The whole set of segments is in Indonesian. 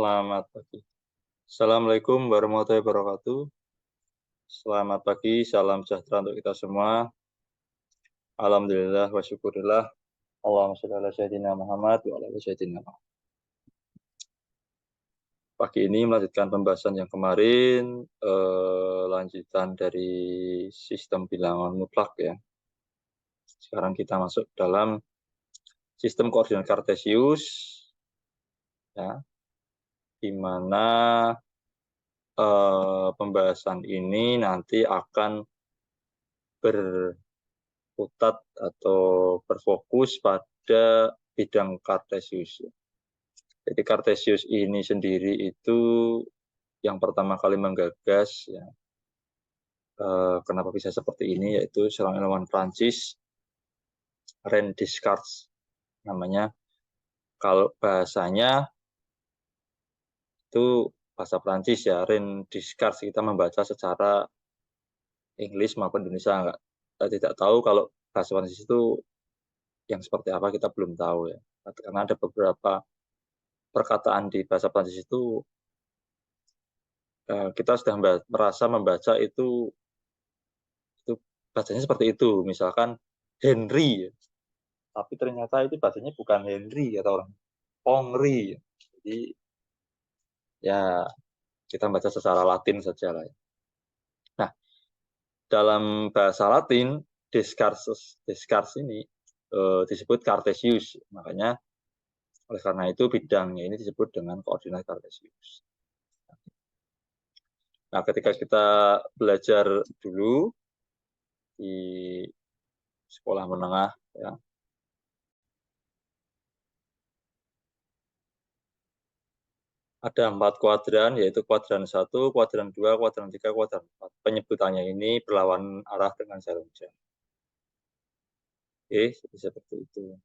Selamat pagi. Assalamualaikum warahmatullahi wabarakatuh. Selamat pagi, salam sejahtera untuk kita semua. Alhamdulillah wa syukurillah. Allahumma sholli ala sayyidina Muhammad wa ala ali sayyidina Muhammad. Pagi ini melanjutkan pembahasan yang kemarin, lanjutan dari sistem bilangan mutlak ya. Sekarang kita masuk dalam sistem koordinat kartesius, ya, di mana pembahasan ini nanti akan berkutat atau berfokus pada bidang kartesius. Jadi kartesius ini sendiri itu yang pertama kali menggagas, ya, kenapa bisa seperti ini, yaitu seorang ilmuwan Prancis, René Descartes namanya. Kalau bahasanya itu bahasa Prancis ya, René Descartes. Kita membaca secara Inggris maupun Indonesia kita tidak tahu kalau bahasa Prancis itu yang seperti apa, kita belum tahu ya. Karena ada beberapa perkataan di bahasa Prancis itu kita sudah merasa membaca itu bacanya seperti itu. Misalkan Henry, tapi ternyata itu bacanya bukan Henry atau orang Hongri. Jadi ya kita baca secara Latin saja lah. Nah, dalam bahasa Latin Descartes ini disebut Cartesius. Makanya oleh karena itu bidangnya ini disebut dengan koordinat Cartesius. Nah, ketika kita belajar dulu di sekolah menengah ya, ada 4 kuadran, yaitu kuadran 1, kuadran 2, kuadran 3, kuadran 4. Penyebutannya ini berlawanan arah dengan jarum jam. Oke, seperti itu.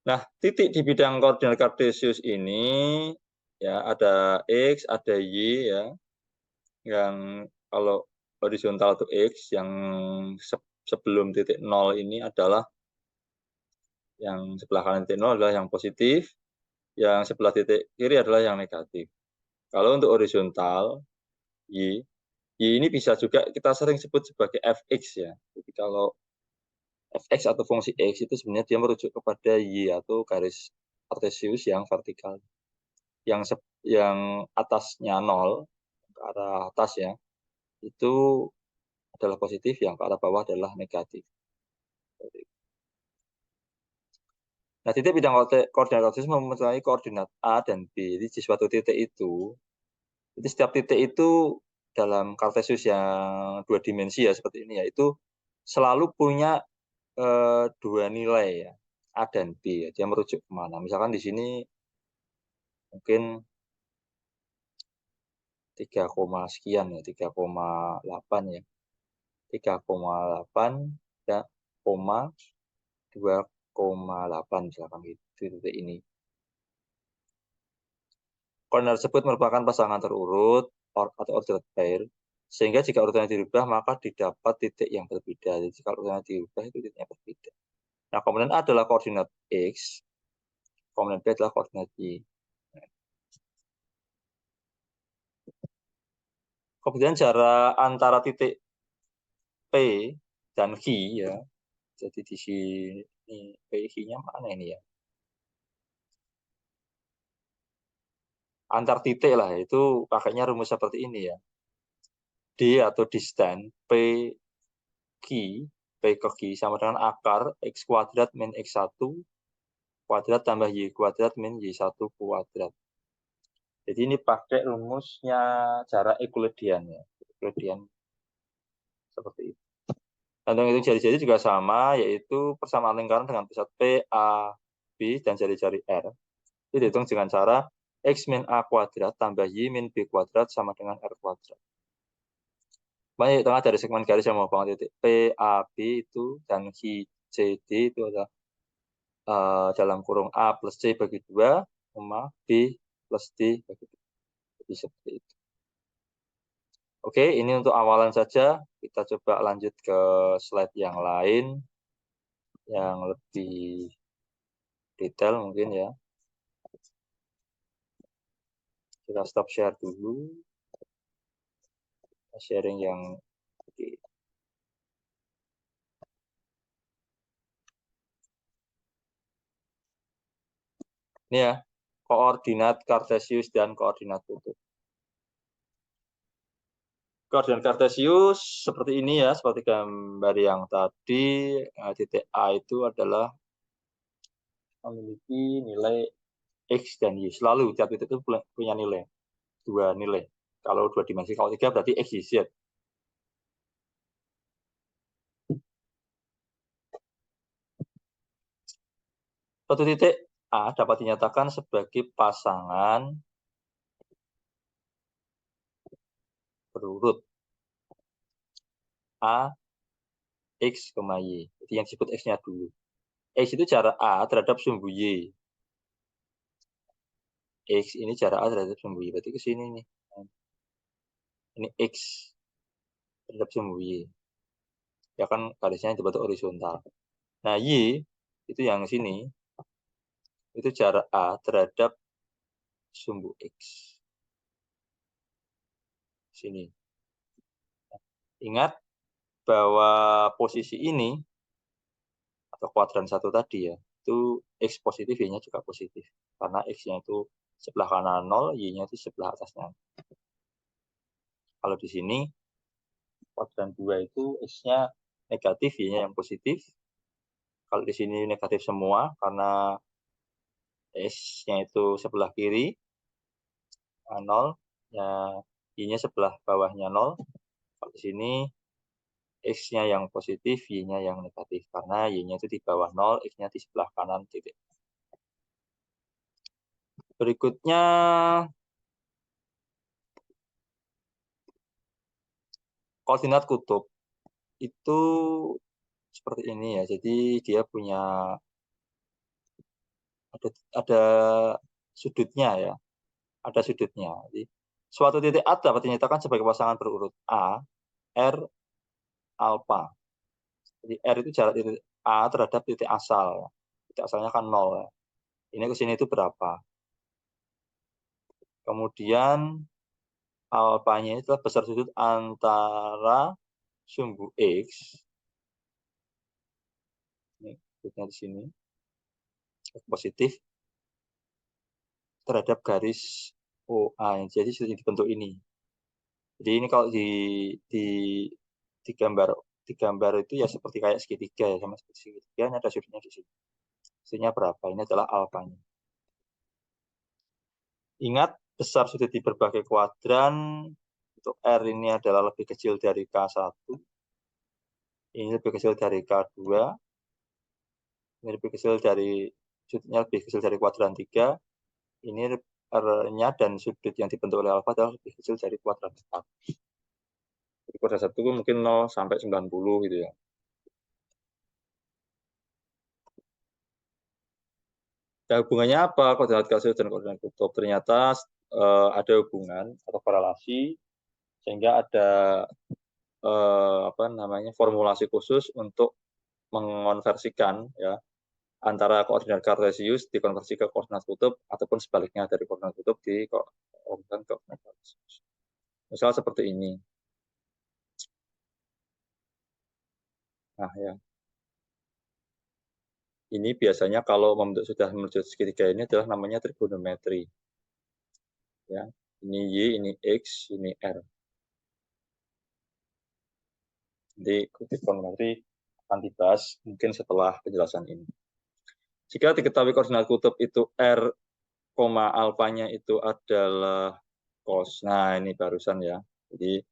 Nah, titik di bidang koordinat kartesius ini ya ada X, ada Y ya. Yang kalau horizontal itu X, yang sebelum titik 0 ini adalah yang sebelah kanan titik 0 adalah yang positif, yang sebelah titik kiri adalah yang negatif. Kalau untuk horizontal Y ini bisa juga kita sering sebut sebagai fx ya. Jadi kalau fx atau fungsi x itu sebenarnya dia merujuk kepada y atau garis kartesius yang vertikal. Yang atasnya 0 ke arah atas ya, itu adalah positif, yang ke arah bawah adalah negatif. Nah, titik bidang koordinat kartesius mempunyai koordinat A dan B. Jadi di suatu titik itu, jadi setiap titik itu dalam kartesius yang 2 dimensi ya seperti ini ya, itu selalu punya 2 nilai ya, A dan B ya. Dia merujuk kemana? Misalkan di sini mungkin 3, sekian ya, 3,8 ya. 3,8 ya, 2,8 misalkan gitu titik ini. Koordinat tersebut merupakan pasangan terurut atau ordered pair, sehingga jika urutannya dirubah maka didapat titik yang berbeda. Jadi jika urutannya dirubah itu titiknya berbeda. Nah, komponen A adalah koordinat X, komponen B adalah koordinat Y. Kemudian jarak antara titik P dan Q ya. Jadi di sini P Q-nya mana ini ya? Antar titik lah, itu pakainya rumus seperti ini ya. D atau distance P Q, P ke Q sama dengan akar X kuadrat min X1 kuadrat tambah Y kuadrat min Y1 kuadrat. Jadi ini pakai rumusnya jarak Euclidean ya. Euclidean seperti itu. Dan untuk hitung jari-jari juga sama, yaitu persamaan lingkaran dengan pusat P, A, B, dan jari-jari R. Itu dihitung dengan cara X min A kuadrat tambah Y min B kuadrat sama dengan R kuadrat. Banyak tengah dari segmen garis yang menghubungkan titik P, A, B itu, dan Q, C, D itu adalah dalam kurung A plus C bagi 2, B plus D bagi 2. Jadi seperti itu. Oke, ini untuk awalan saja. Kita coba lanjut ke slide yang lain yang lebih detail mungkin ya. Kita stop share dulu. Sharing yang oke. Ini ya, koordinat kartesius dan koordinat kutub. Koordinat kartesius seperti ini ya, seperti gambar yang tadi, titik A itu adalah memiliki nilai X dan Y. Selalu tiap titik itu punya nilai, dua nilai. Kalau dua dimensi, kalau tiga berarti X, Y, Z. Suatu titik A dapat dinyatakan sebagai pasangan berurut A, X, Y. Jadi yang disebut X-nya dulu. X itu jarak A terhadap sumbu Y. X ini jarak A terhadap sumbu Y. Berarti ke sini nih. Ini X terhadap sumbu Y. Ya kan garisnya dibentuk horizontal. Nah, Y itu yang sini. Itu jarak A terhadap sumbu X. Sini. Ingat bahwa posisi ini atau kuadran satu tadi ya, itu X positif, Y-nya juga positif. Karena X-nya itu sebelah kanan 0, Y-nya itu sebelah atasnya. Kalau di sini, kuadran 2 itu X-nya negatif, Y-nya yang positif. Kalau di sini negatif semua, karena S-nya itu sebelah kiri, 0, ya, Y-nya sebelah bawahnya 0. Kalau di sini, X-nya yang positif, Y-nya yang negatif. Karena Y-nya itu di bawah 0, X-nya di sebelah kanan titik. Berikutnya, koordinat kutub itu seperti ini ya. Jadi dia punya ada sudutnya ya. Ada sudutnya. Jadi, suatu titik A dapat dinyatakan sebagai pasangan berurut A, R, alpha. Jadi R itu jarak titik A terhadap titik asal. Titik asalnya kan 0 ya. Ini ke sini itu berapa? Kemudian alpanya itu besar sudut antara sumbu X. Ini sudutnya di sini. Positif terhadap garis OA. Jadi sudah dibentuk ini. Jadi ini kalau di digambar itu ya seperti kayak segitiga ya, sama seperti segitiga, ini ada sudutnya di sini. Sudutnya berapa? Ini adalah alfanya. Ingat, besar sudut di berbagai kuadran untuk R ini adalah lebih kecil dari K1. Ini lebih kecil dari K2. Ini lebih kecil dari sudutnya lebih kecil dari kuadran 3. Ini R-nya dan sudut yang dibentuk oleh alfa adalah lebih kecil dari kuadran 4. Jadi kuadran 1 mungkin 0 sampai 90 gitu ya. Nah, hubungannya apa koordinat kartesius dan koordinat kutub? Ternyata ada hubungan atau korelasi sehingga ada apa namanya formulasi khusus untuk mengonversikan ya antara koordinat kartesius dikonversi ke koordinat kutub ataupun sebaliknya dari koordinat kutub di koordinat kartesius. Misal seperti ini. Nah ya, ini biasanya kalau sudah membentuk segitiga ini adalah namanya trigonometri. Ya, ini Y, ini X, ini R. Jadi trigonometri akan dibahas mungkin setelah penjelasan ini. Jika diketahui koordinat kutub itu R, alfanya itu adalah cos. Nah, ini barusan ya. Jadi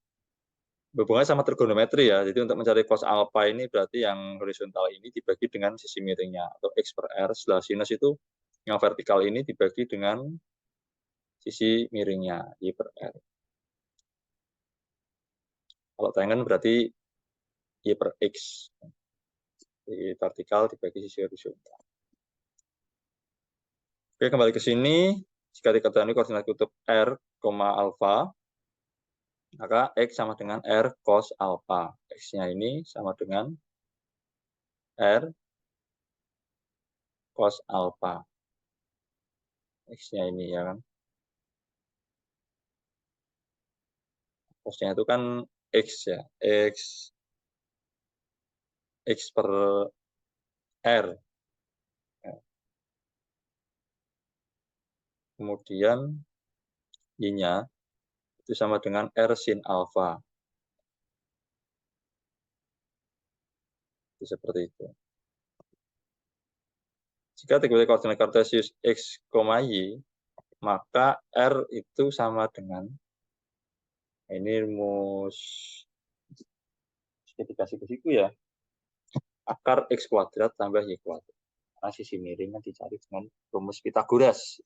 hubungannya sama trigonometri ya. Jadi untuk mencari cos alfa ini berarti yang horizontal ini dibagi dengan sisi miringnya atau X per R. Setelah sinus itu yang vertikal ini dibagi dengan sisi miringnya Y per R. Kalau tangen berarti Y per X. Jadi vertikal dibagi sisi horizontal. Oke, kembali ke sini. Jika diketahui koordinat kutub R, alfa, maka X sama dengan R cos alfa. X-nya ini sama dengan R cos alfa. X-nya ini ya kan. Cosnya itu kan X ya. X per R. Kemudian Y-nya itu sama dengan R sin alfa. Itu seperti itu. Jika diketahui koordinat kartesius X, Y, maka R itu sama dengan, ini rumus dikasih ke situ ya, akar X kuadrat tambah Y kuadrat. Karena sisi miringnya dicari dengan rumus Pitagoras.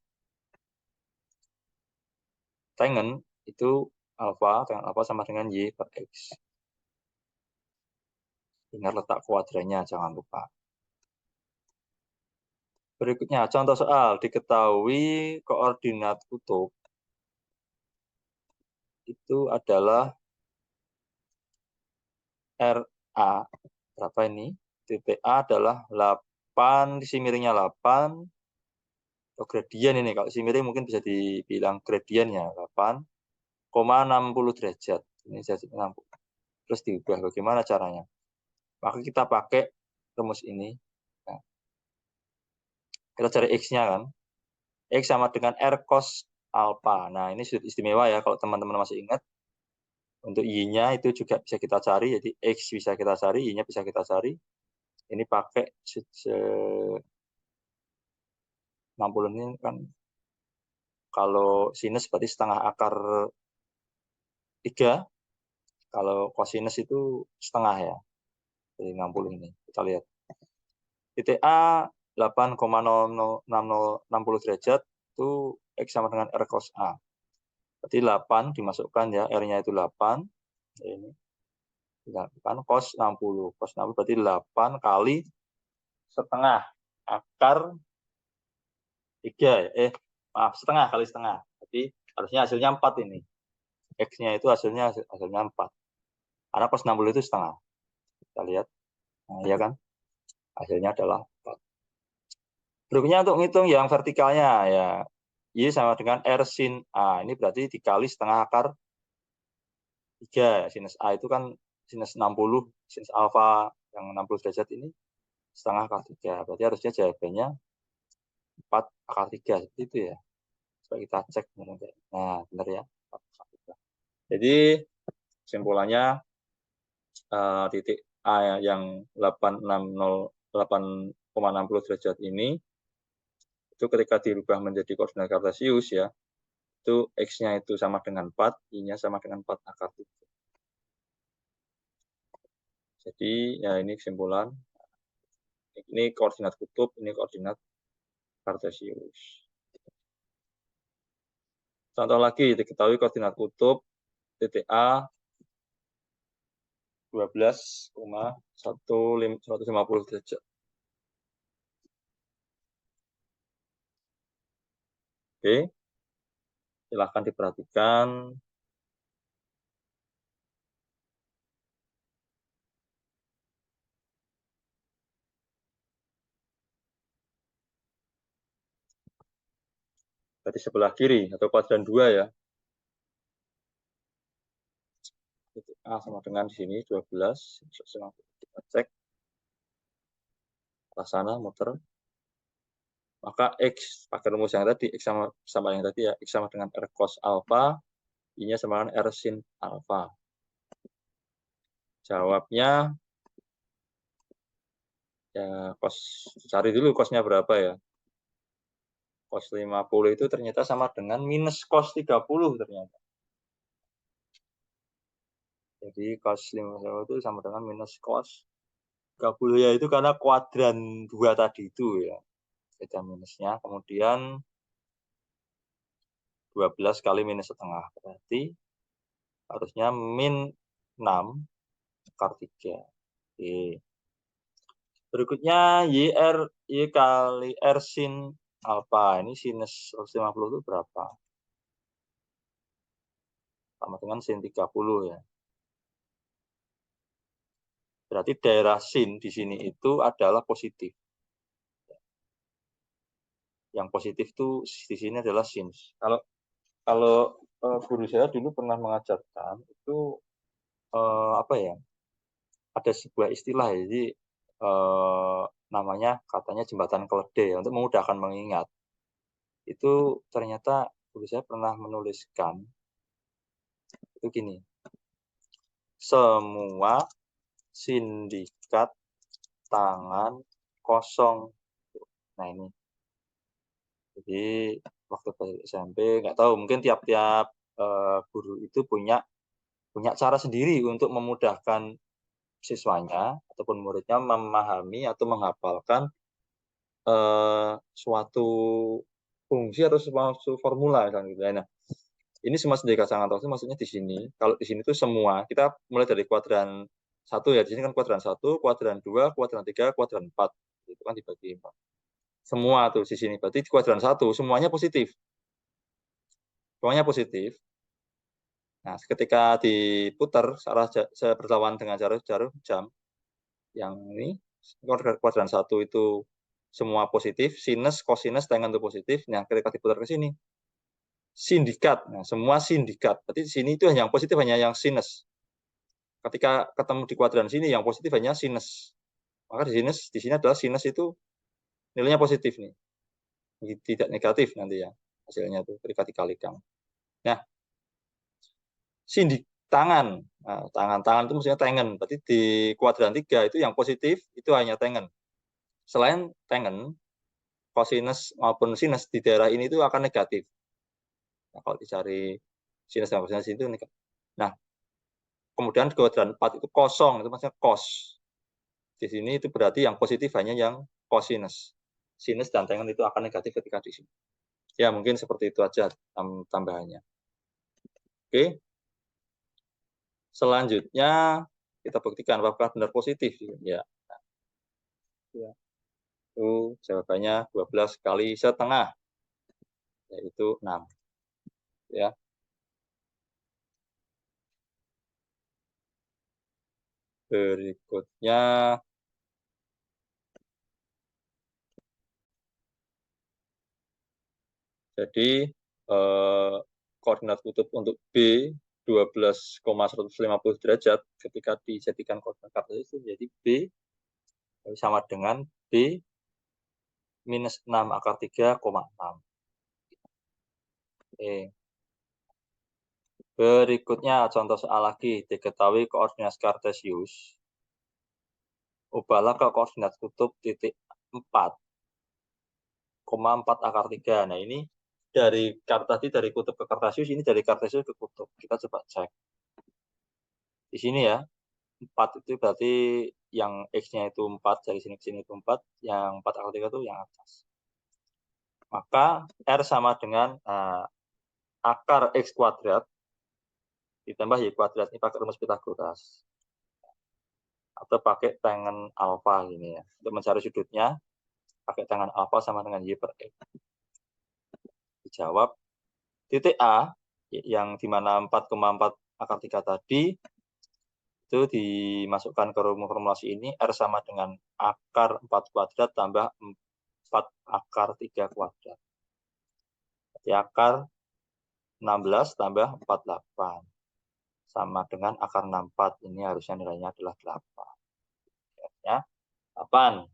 Tangen itu tangen alfa sama dengan Y per X. Ingat letak kuadratnya, jangan lupa. Berikutnya, contoh soal. Diketahui koordinat kutub itu adalah RA. Berapa ini? Titik A adalah 8, sisi miringnya 8. Atau gradien ini, kalau sisi miring mungkin bisa dibilang gradiennya 8,60 derajat. Ini jadi 60. Terus diubah, bagaimana caranya? Maka kita pakai rumus ini. Nah, kita cari X-nya kan. X sama dengan R cos alpha. Nah, ini sudah istimewa ya, kalau teman-teman masih ingat. Untuk Y-nya itu juga bisa kita cari, jadi X bisa kita cari, Y-nya bisa kita cari. Ini pakai 60 ini kan, kalau sinus berarti setengah akar 3, kalau kosinus itu setengah ya. Jadi 60 ini, kita lihat. Titik A 8,60 derajat itu X sama dengan R cos A. Berarti 8 dimasukkan ya, R-nya itu 8. Ini 8 cos 60. Cos 60 berarti 8 kali setengah akar 3. Maaf, setengah kali setengah. Jadi harusnya hasilnya 4 ini. X-nya itu hasilnya 4. Karena cos 60 itu setengah. Kita lihat. Nah, ya kan? Hasilnya adalah 4. Berikutnya untuk menghitung yang vertikalnya ya. Y sama dengan R sin A. Ini berarti dikali setengah akar 3. Sinus A itu kan sinus 60. Sinus alfa yang 60 derajat ini setengah akar 3. Berarti harusnya jawabannya 4 akar 3. Seperti itu ya. Coba kita cek. Nah, benar ya. 4 akar 3. Jadi kesimpulannya titik A yang 8,60 derajat ini itu ketika dirubah menjadi koordinat kartesius ya, itu X-nya itu sama dengan 4, Y-nya sama dengan 4 akar 3. Jadi ya ini kesimpulan. Ini koordinat kutub, ini koordinat kartesius. Contoh lagi, diketahui koordinat kutub titik A 12,150 derajat. Oke, silahkan diperhatikan. Berarti sebelah kiri atau kuadran 2 ya. Titik A sama dengan di sini 12. Kita cek. Ke sana muter. Maka X pakai rumus yang tadi, X sama yang tadi ya, X sama dengan R cos alpha, Y-nya sama dengan R sin alpha. Jawabnya ya cos, cari dulu cosnya berapa ya. Cos 50 itu ternyata sama dengan minus cos 30 ternyata. Jadi cos 50 itu sama dengan minus cos 30 ya, itu karena kuadran 2 tadi itu ya. Beda minusnya. Kemudian 12 kali minus setengah. Berarti harusnya min 6 akar 3. Oke. Berikutnya Y kali R sin alpha. Ini sinus 150 itu berapa? Sama dengan sin 30 ya. Berarti daerah sin di sini itu adalah positif. Yang positif itu di sini adalah sin. Kalau guru saya dulu pernah mengajarkan itu apa ya? Ada sebuah istilah ya, jadi namanya katanya jembatan keledai ya, untuk memudahkan mengingat. Itu ternyata guru saya pernah menuliskan itu gini, semua sindikat tangan kosong. Nah ini, jadi waktu SMP nggak tahu, mungkin tiap-tiap guru itu punya cara sendiri untuk memudahkan siswanya ataupun muridnya memahami atau menghafalkan suatu fungsi atau suatu formula kan gitu. Nah, ini semua sindikat tangan kosong maksudnya di sini. Kalau di sini tuh semua kita mulai dari kuadran 1 ya, di sini kan kuadran 1, kuadran 2, kuadran 3, kuadran 4. Itu kan dibagi 4. Semua tuh di sini. Berarti di kuadran 1 semuanya positif. Semuanya positif. Nah, ketika diputar searah berlawan dengan jarum jam yang ini kuadran 1 itu semua positif, sinus, kosinus, tangen itu positif. Nah, ketika diputar ke sini sindikat. Nah, semua sindikat. Berarti di sini itu yang positif hanya yang sinus. Ketika ketemu di kuadran sini yang positif hanya sinus. Maka di sini adalah sinus itu nilainya positif nih. Tidak negatif nanti ya hasilnya itu ketika dikalikan. Nah, sindik tangan. Nah, tangan itu maksudnya tengen. Berarti di kuadran 3 itu yang positif itu hanya tengen. Selain tengen, kosinus maupun sinus di daerah ini itu akan negatif. Nah, kalau dicari sinus dan kosinus itu negatif. Nah, kemudian di kuadran 4 itu kosong, itu maksudnya kos. Di sini itu berarti yang positif hanya yang kosinus. Sinus dan tangen itu akan negatif ketika di sini. Ya, mungkin seperti itu aja tambahannya. Oke. Selanjutnya kita buktikan apakah benar positif. Ya. Itu jawabannya 12 kali setengah, yaitu 6. Ya. Berikutnya, jadi koordinat kutub untuk B 12,150 derajat ketika dijadikan koordinat kartesius itu menjadi B sama dengan B minus 6 akar 3,6. Oke. Berikutnya contoh soal lagi, diketahui koordinat kartesius. Ubahlah ke koordinat kutub titik 4,4 akar 3. Nah ini dari tadi dari kutub ke kartesius, ini dari kartesius ke kutub. Kita coba cek. Di sini ya, 4 itu berarti yang X-nya itu 4, dari sini ke sini itu 4, yang 4 akar 3 itu yang atas. Maka R sama dengan akar X kuadrat ditambah Y kuadrat. Ini pakai rumus Pitagoras. Atau pakai tangen alfa ini ya. Untuk mencari sudutnya, pakai tangan alfa sama dengan Y per X. Dijawab. Titik A, yang dimana 4,4 akar 3 tadi, itu dimasukkan ke rumus formulasi ini, R sama dengan akar 4 kuadrat tambah 4 akar 3 kuadrat. Jadi akar 16 tambah 48. Sama dengan akar 64. Ini harusnya nilainya adalah 8. Ya, 8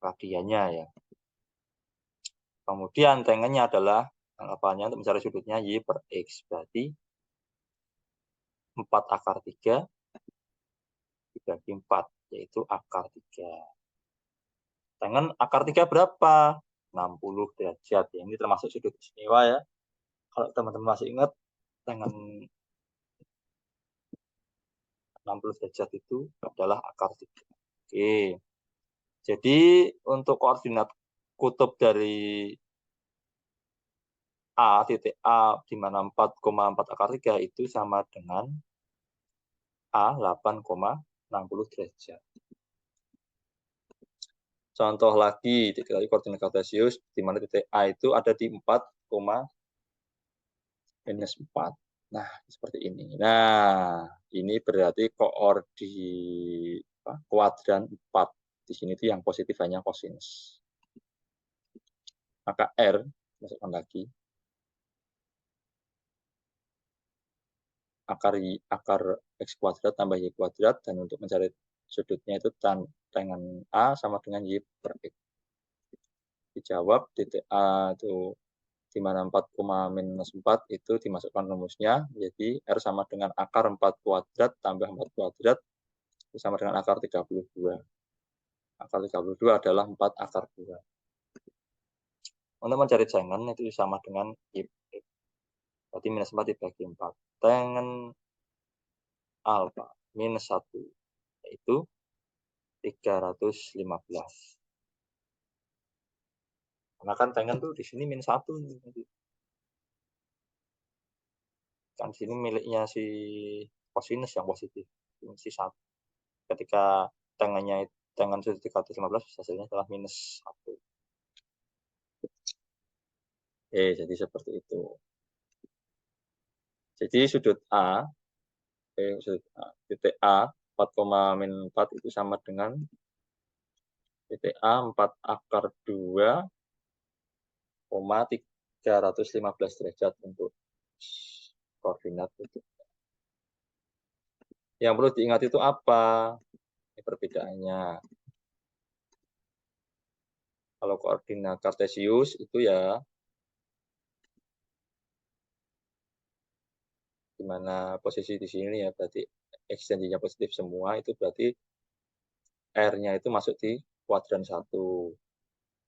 radiannya ya. Kemudian tangennya adalah tanggapannya untuk mencari sudutnya Y per X. Berarti 4 akar 3 dibagi 4, yaitu akar 3. Tangen akar 3 berapa? 60 derajat. Ya, ini termasuk sudut istimewa ya. Kalau teman-teman masih ingat, tangen 60 derajat itu adalah akar 3. Oke. Jadi untuk koordinat kutub dari A, titik A, di mana 4,4 akar 3 itu sama dengan A 8,60 derajat. Contoh lagi, titik lagi koordinat kartesius, di mana titik A itu ada di 4, minus 4. Nah, seperti ini. Nah, ini berarti kuadran 4. Di sini itu yang positif hanya kosinus. Maka R, masukkan lagi. akar X kuadrat tambah Y kuadrat, dan untuk mencari sudutnya itu tangan A sama dengan Y per X. Dijawab titik A itu di mana 4,-4 itu dimasukkan rumusnya, jadi R sama dengan akar 4 kuadrat tambah 4 kuadrat itu sama dengan akar 32. Akar 32 adalah 4 akar 2. Untuk mencari tangen itu sama dengan Y. Berarti minus 4 dibagi 4. Tangen alfa minus 1 yaitu 315. Karena kan tangen tuh di sini minus 1. Kan di sini miliknya si kosinus yang positif. Si 1. Ketika tangen sudut 315 hasilnya adalah minus 1. Jadi seperti itu. Jadi sudut A, titik A 4,-4 itu sama dengan titik A 4 akar 2, 315 derajat untuk koordinat itu. Yang perlu diingat itu apa? Ini perbedaannya. Kalau koordinat kartesius itu ya dimana posisi di sini ya berarti ekstensinya positif semua, itu berarti R-nya itu masuk di kuadran 1.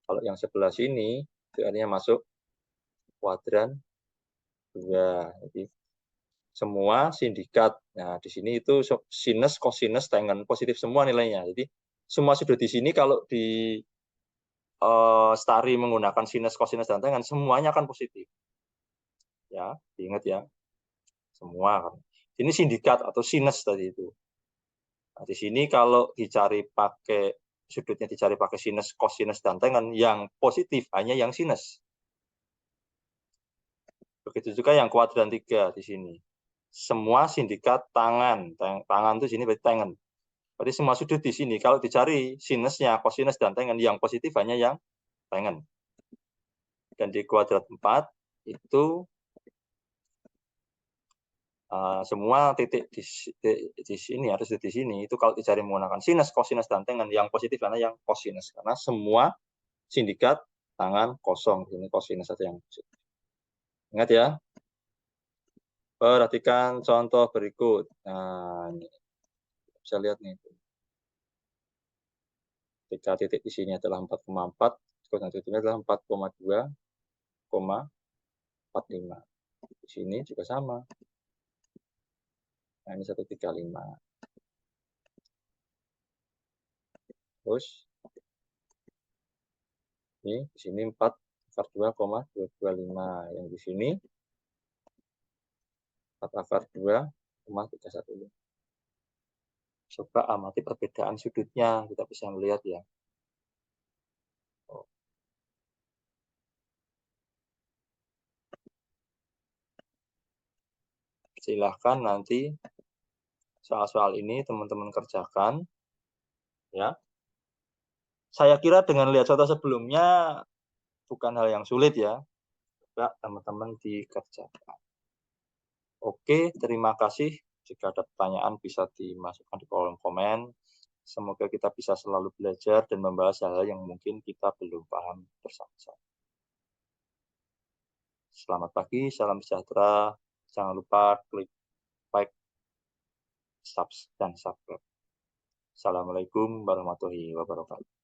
Kalau yang sebelah sini itu R-nya masuk kuadran 2. Jadi semua sindikat. Nah, di sini itu sinus, kosinus, tangen positif semua nilainya. Jadi semua sudut di sini kalau di Stari menggunakan sinus, kosinus, dan tangen semuanya akan positif. Ya, diingat ya. Semua. Ini sindikat atau sinus tadi itu. Nah, di sini kalau dicari pakai sudutnya dicari pakai sinus, kosinus, dan tangen, yang positif hanya yang sinus. Begitu juga yang kuadran 3 di sini. Semua sindikat tangan. Tangan itu sini berarti tangen. Berarti semua sudut di sini kalau dicari sinusnya, kosinus, dan tangen, yang positif hanya yang tangen. Dan di kuadrat 4 itu semua titik di sini harus di sini itu kalau dicari menggunakan sinus, kosinus, dan tangen, yang positif hanya yang kosinus, karena semua sindikat tangan kosong. Ini kosinus atau yang positif. Ingat ya. Perhatikan contoh berikut. Nah, ini bisa lihat nih. Ketika titik di sini adalah 4,4, koordinat titiknya adalah 4,2,45. Di sini juga sama. Nah, ini 135. Terus ini di sini 4 akar 2,225. Yang di sini 4 akar 2,315. Coba amati perbedaan sudutnya, kita bisa melihat ya. Silahkan nanti soal-soal ini teman-teman kerjakan. Ya. Saya kira dengan lihat contoh sebelumnya bukan hal yang sulit ya. Coba teman-teman dikerjakan. Oke, terima kasih. Jika ada pertanyaan bisa dimasukkan di kolom komen. Semoga kita bisa selalu belajar dan membahas hal-hal yang mungkin kita belum paham bersama-sama. Selamat pagi, salam sejahtera. Jangan lupa klik like, dan subscribe. Assalamualaikum warahmatullahi wabarakatuh.